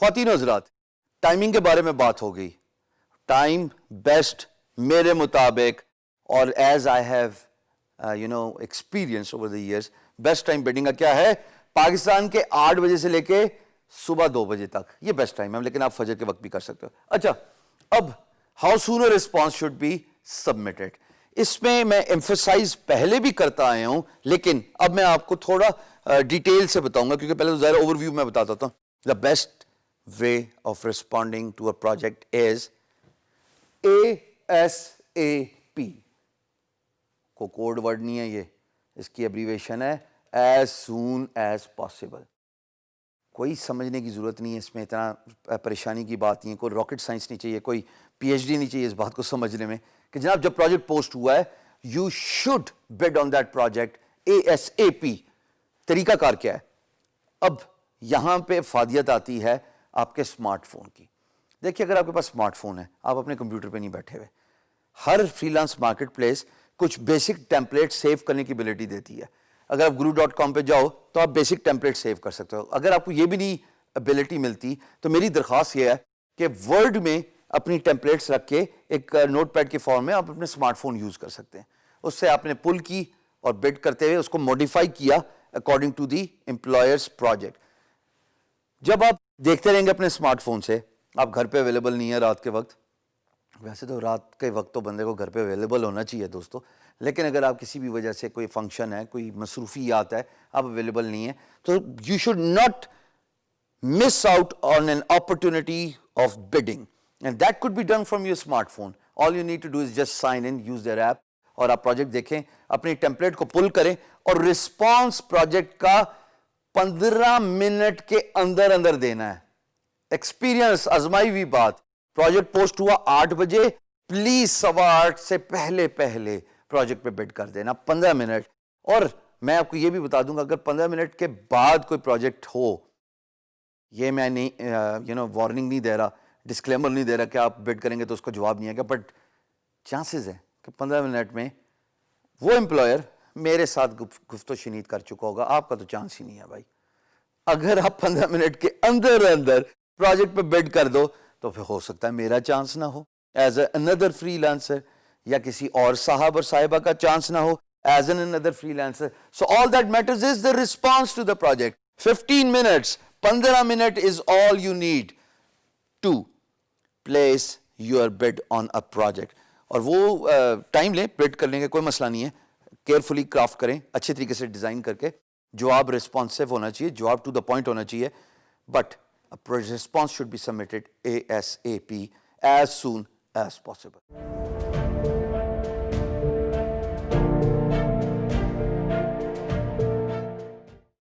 خواتین و حضرات, ٹائمنگ کے بارے میں بات ہو گئی. ٹائم بیسٹ میرے مطابق, اور as I have experience over the years, best time bedding کا کیا ہے؟ پاکستان کے 8 بجے سے لے کے صبح 2 بجے تک, یہ بیسٹ ٹائم ہے, لیکن آپ فجر کے وقت بھی کر سکتے ہو. اچھا, اب how soon response should be submitted, اس میں ایمفسائز پہلے بھی کرتا آیا ہوں, لیکن اب میں آپ کو تھوڑا ڈیٹیل سے بتاؤں گا, کیونکہ پہلے تو ظاہر اوور ویو میں بتاتا تھا. The best way of responding to a project is ASAP. کو کوڈ ورڈ نہیں ہے یہ, اس کی ایبریویشن ہے ایز سون ایز پاسبل. کوئی سمجھنے کی ضرورت نہیں ہے اس میں, اتنا پریشانی کی بات نہیں ہے, کوئی راکٹ سائنس نہیں چاہیے, کوئی PhD نہیں چاہیے اس بات کو سمجھنے میں کہ جناب جب پروجیکٹ پوسٹ ہوا ہے you should bid on that project ASAP. طریقہ کار کیا ہے؟ اب یہاں پہ افادیت آتی ہے آپ کے اسمارٹ فون کی. دیکھیے, اگر آپ کے پاس اسمارٹ فون ہے, آپ اپنے کمپیوٹر پہ نہیں بیٹھے ہوئے, ہر فری لانس مارکیٹ پلیس کچھ بیسک ٹیمپلیٹ سیو کرنے کی ابیلٹی دیتی ہے. اگر آپ guru.com پہ جاؤ تو آپ بیسک ٹیمپلیٹ سیو کر سکتے ہو. اگر آپ کو یہ بھی نہیں ابیلٹی ملتی تو میری درخواست یہ ہے کہ ورڈ میں اپنی ٹیمپلیٹس رکھ کے ایک نوٹ پیڈ کے فارم میں آپ اپنے اسمارٹ فون یوز کر سکتے ہیں. اس سے آپ نے پل کی اور بڈ کرتے ہوئے اس کو موڈیفائی کیا according to the employers project. جب آپ دیکھتے رہیں گے اپنے اسمارٹ فون سے, آپ گھر پہ اویلیبل نہیں ہے رات کے وقت, ویسے تو رات کے وقت تو بندے کو گھر پہ اویلیبل ہونا چاہیے دوستو, لیکن اگر آپ کسی بھی وجہ سے کوئی فنکشن ہے, کوئی مصروفیات ہے, آپ اویلیبل نہیں ہیں, تو you should not miss out on an opportunity of bidding, and that could be done from your smart phone. All you need to do is just sign in, use their app, اور آپ project دیکھیں, اپنی template کو پل کریں, اور response project کا 15 minute کے اندر اندر دینا ہے. ایکسپیرینس آزمائی ہوئی بات, پروجیکٹ پوسٹ ہوا 8 بجے, پلیز 8:15 سے پہلے پروجیکٹ پہ بڈ کر دینا 15 منٹ. اور میں آپ کو یہ بھی بتا دوں گا, اگر 15 منٹ کے بعد کوئی پروجیکٹ ہو, یہ میں نہیں وارننگ نہیں دے رہا, ڈسکلیمر نہیں دے رہا کہ آپ بڈ کریں گے تو اس کو جواب نہیں آئے گا, بٹ چانسز ہیں کہ 15 منٹ میں وہ امپلائر میرے ساتھ گفت و شنید کر چکا ہوگا, آپ کا تو چانس ہی نہیں ہے بھائی. اگر آپ 15 منٹ کے اندر پروجیکٹ پہ بڈ کر دو تو پھر ہو سکتا ہے میرا چانس نہ ہو ایز اے اندر فری لانسر, یا کسی اور صاحب اور صاحبہ کا چانس نہ ہو ایز این اندر freelancer. So all that matters is the response to the project. 15 minutes, 15 minute is all you need to place your bid on a project. اور وہ ٹائم لیں بڈ کرنے کا, کوئی مسئلہ نہیں ہے, کیئرفلی کرافٹ کریں, اچھے طریقے سے ڈیزائن کر کے, جواب ریسپانسو ہونا چاہیے, جواب ٹو دا پوائنٹ ہونا چاہیے, but response should be submitted ASAP, as soon as possible.